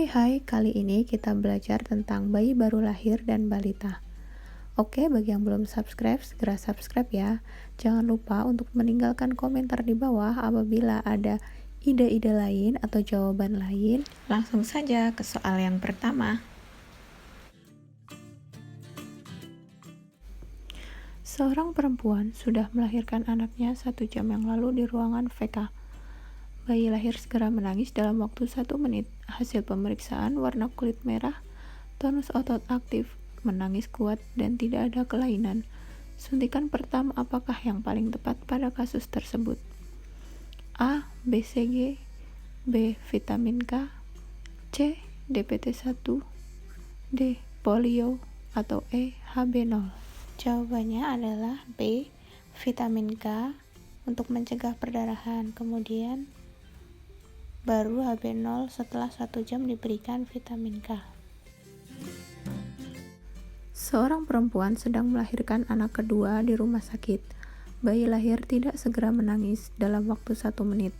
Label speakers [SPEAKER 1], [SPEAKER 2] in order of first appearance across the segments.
[SPEAKER 1] Hai, kali ini kita belajar tentang bayi baru lahir dan balita. Oke, bagi yang belum subscribe, segera subscribe ya. Jangan lupa untuk meninggalkan komentar di bawah apabila ada ide-ide lain atau jawaban lain.
[SPEAKER 2] Langsung saja ke soal yang pertama.
[SPEAKER 1] Seorang perempuan sudah melahirkan anaknya 1 jam yang lalu di ruangan VK. Bayi lahir segera menangis dalam waktu 1 menit. Hasil pemeriksaan warna kulit merah, tonus otot aktif, menangis kuat, dan tidak ada kelainan. Suntikan pertama apakah yang paling tepat pada kasus tersebut? A. BCG, B. Vitamin K, C. DPT1, D. Polio, atau E. HB0. Jawabannya adalah B. Vitamin K untuk mencegah perdarahan, kemudian baru HB0 setelah 1 jam diberikan vitamin K. Seorang perempuan sedang melahirkan anak kedua di rumah sakit. Bayi lahir tidak segera menangis dalam waktu 1 menit.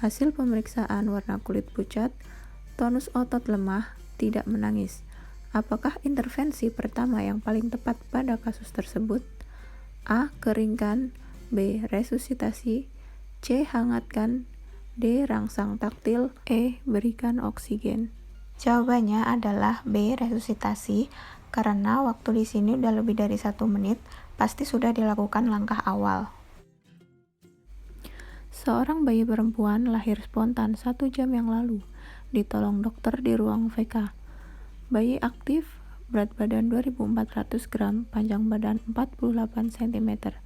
[SPEAKER 1] Hasil pemeriksaan warna kulit pucat, tonus otot lemah, tidak menangis. Apakah intervensi pertama yang paling tepat pada kasus tersebut? A. Keringkan, B. Resusitasi, C. Hangatkan, D. Rangsang taktil, E. Berikan oksigen. Jawabannya adalah B. Resusitasi, karena waktu di sini udah lebih dari 1 menit, pasti sudah dilakukan langkah awal. Seorang bayi perempuan lahir spontan 1 jam yang lalu, ditolong dokter di ruang VK. Bayi aktif, berat badan 2.400 gram, panjang badan 48 cm,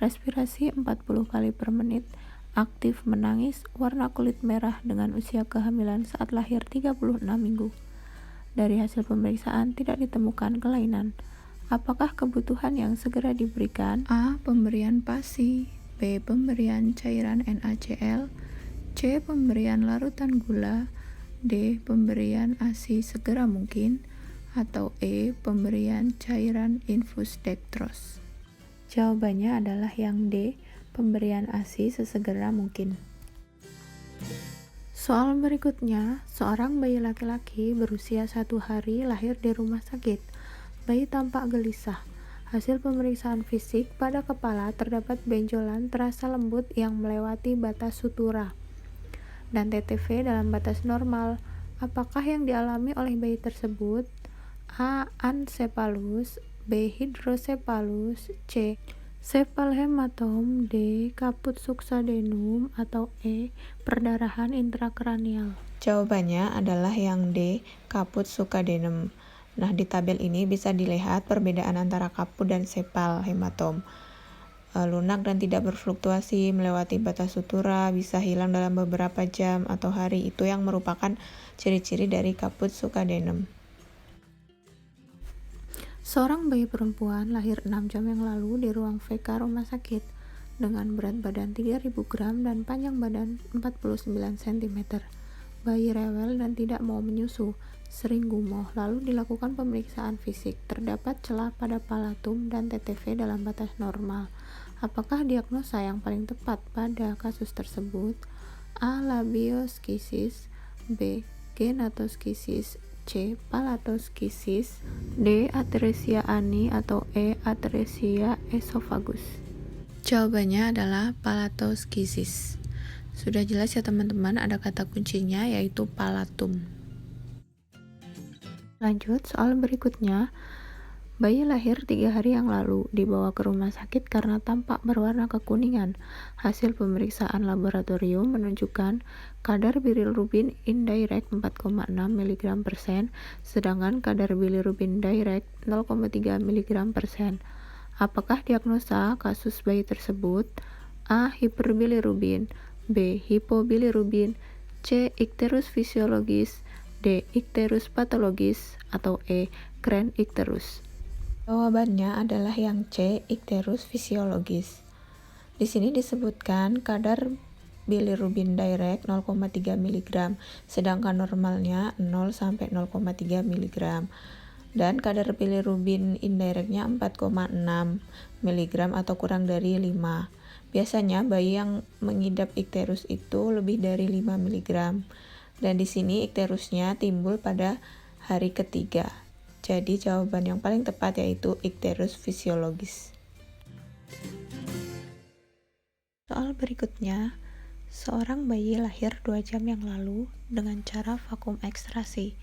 [SPEAKER 1] respirasi 40 kali per menit, aktif menangis, warna kulit merah dengan usia kehamilan saat lahir 36 minggu. Dari hasil pemeriksaan tidak ditemukan kelainan. Apakah kebutuhan yang segera diberikan? A. Pemberian PASI, B. Pemberian cairan NaCl, C. Pemberian larutan gula, D. Pemberian ASI segera mungkin, atau E. Pemberian cairan infus dextrose. Jawabannya adalah yang D. Pemberian ASI sesegera mungkin. Soal berikutnya, seorang bayi laki-laki berusia 1 hari lahir di rumah sakit. Bayi tampak gelisah. Hasil pemeriksaan fisik pada kepala terdapat benjolan terasa lembut yang melewati batas sutura, dan TTV dalam batas normal. Apakah yang dialami oleh bayi tersebut? A. Ancephalus, B. Hydrocephalus, C. Cephalhematom, D. Kaput suksadenum, atau E. Perdarahan intrakranial.
[SPEAKER 2] Jawabannya adalah yang D. Kaput suksadenum. Nah, di tabel ini bisa dilihat perbedaan antara kaput dan cephalhematom. Lunak dan tidak berfluktuasi, melewati batas sutura, bisa hilang dalam beberapa jam atau hari. Itu yang merupakan ciri-ciri dari kaput suksadenum.
[SPEAKER 1] Seorang bayi perempuan lahir 6 jam yang lalu di ruang VK rumah sakit dengan berat badan 3.000 gram dan panjang badan 49 cm. Bayi rewel dan tidak mau menyusu, sering gumoh, lalu dilakukan pemeriksaan fisik. Terdapat celah pada palatum dan TTV dalam batas normal. Apakah diagnosa yang paling tepat pada kasus tersebut? A. Labioskisis, B. Genatoskisis, C. Palatoskisis, D. Atresia ani, atau E. Atresia esophagus. Jawabannya adalah palatoskisis. Sudah jelas ya teman-teman, ada kata kuncinya yaitu palatum. Lanjut, soal berikutnya. Bayi lahir 3 hari yang lalu, dibawa ke rumah sakit karena tampak berwarna kekuningan. Hasil pemeriksaan laboratorium menunjukkan kadar bilirubin indirect 4,6 mg/sen, sedangkan kadar bilirubin direct 0,3 mg/sen. Apakah diagnosa kasus bayi tersebut? A. Hiperbilirubin, B. Hipobilirubin, C. Ikterus fisiologis, D. Ikterus patologis, atau E. Crank icterus.
[SPEAKER 2] Jawabannya adalah yang C. Ikterus fisiologis. Di sini disebutkan kadar bilirubin direct 0,3 mg, sedangkan normalnya 0 sampai 0,3 mg. Dan kadar bilirubin indirectnya 4,6 mg atau kurang dari 5. Biasanya bayi yang mengidap ikterus itu lebih dari 5 mg. Dan di sini ikterusnya timbul pada hari ketiga. Jadi jawaban yang paling tepat yaitu ikterus fisiologis.
[SPEAKER 1] Soal berikutnya, seorang bayi lahir 2 jam yang lalu dengan cara vakum ekstrasi.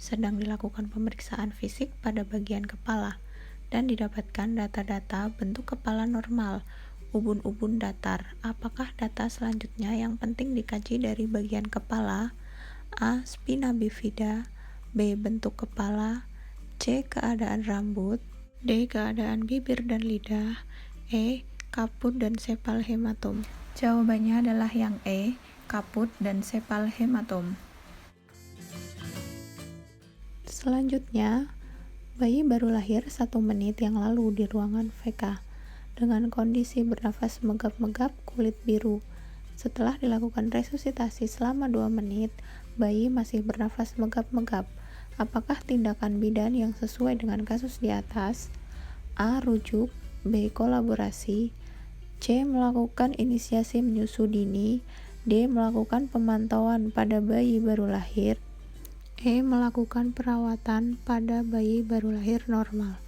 [SPEAKER 1] Sedang dilakukan pemeriksaan fisik pada bagian kepala dan didapatkan data-data bentuk kepala normal, ubun-ubun datar. Apakah data selanjutnya yang penting dikaji dari bagian kepala? A. Spina bifida, B. Bentuk kepala, C. Keadaan rambut, D. Keadaan bibir dan lidah, E. Kaput dan sepal hematom. Jawabannya adalah yang E. Kaput dan sepal hematom. Selanjutnya, bayi baru lahir 1 menit yang lalu di ruangan VK dengan kondisi bernafas megap-megap kulit biru. Setelah dilakukan resusitasi selama 2 menit, bayi masih bernafas megap-megap. Apakah tindakan bidan yang sesuai dengan kasus di atas? A. Rujuk, B. Kolaborasi, C. Melakukan inisiasi menyusu dini, D. Melakukan pemantauan pada bayi baru lahir, E. Melakukan perawatan pada bayi baru lahir normal.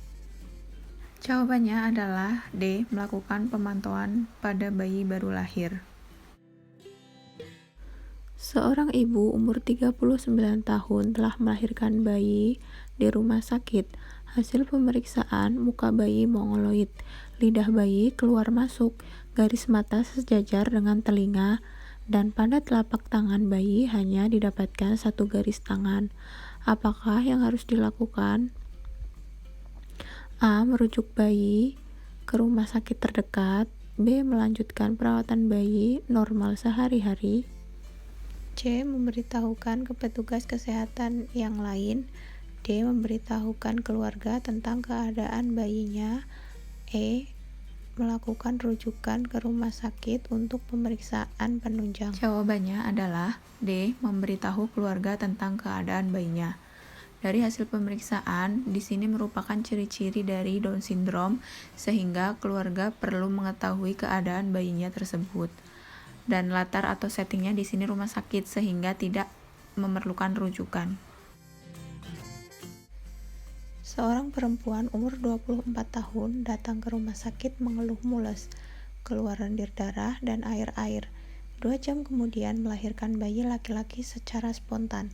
[SPEAKER 1] Jawabannya adalah D. Melakukan pemantauan pada bayi baru lahir. Seorang ibu umur 39 tahun telah melahirkan bayi di rumah sakit. Hasil pemeriksaan muka bayi mongoloid, lidah bayi keluar masuk, garis mata sejajar dengan telinga, dan pada telapak tangan bayi hanya didapatkan 1 garis tangan. Apakah yang harus dilakukan? A. Merujuk bayi ke rumah sakit terdekat, B. Melanjutkan perawatan bayi normal sehari-hari, C. Memberitahukan ke petugas kesehatan yang lain, D. Memberitahukan keluarga tentang keadaan bayinya, E. Melakukan rujukan ke rumah sakit untuk pemeriksaan penunjang. Jawabannya adalah D. Memberitahu keluarga tentang keadaan bayinya. Dari hasil pemeriksaan, di sini merupakan ciri-ciri dari Down syndrome sehingga keluarga perlu mengetahui keadaan bayinya tersebut. Dan latar atau settingnya di sini rumah sakit sehingga tidak memerlukan rujukan. Seorang perempuan umur 24 tahun datang ke rumah sakit mengeluh mules, keluar lendir darah dan air-air. 2 jam kemudian melahirkan bayi laki-laki secara spontan.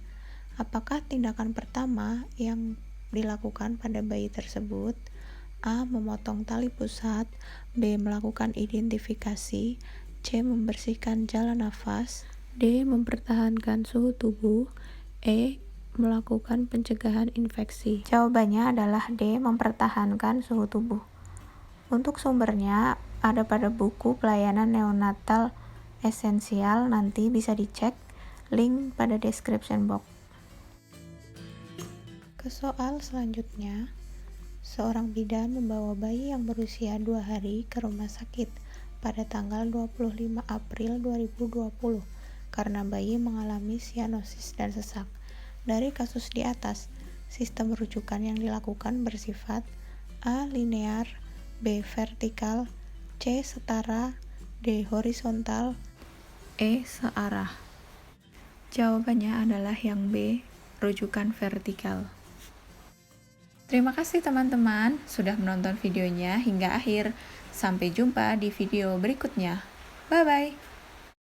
[SPEAKER 1] Apakah tindakan pertama yang dilakukan pada bayi tersebut? A. Memotong tali pusat, B. Melakukan identifikasi, C. Membersihkan jalan nafas, D. Mempertahankan suhu tubuh, E. Melakukan pencegahan infeksi. Jawabannya adalah D. Mempertahankan suhu tubuh. Untuk sumbernya ada pada buku pelayanan neonatal esensial, nanti bisa dicek link pada description box. Ke soal selanjutnya, seorang bidan membawa bayi yang berusia 2 hari ke rumah sakit pada tanggal 25 April 2020 karena bayi mengalami sianosis dan sesak. Dari kasus di atas, sistem rujukan yang dilakukan bersifat A. Linear, B. Vertikal, C. Setara, D. Horizontal, E. Searah. Jawabannya adalah yang B. Rujukan vertikal. Terima kasih teman-teman sudah menonton videonya hingga akhir. Sampai jumpa di video berikutnya. Bye-bye.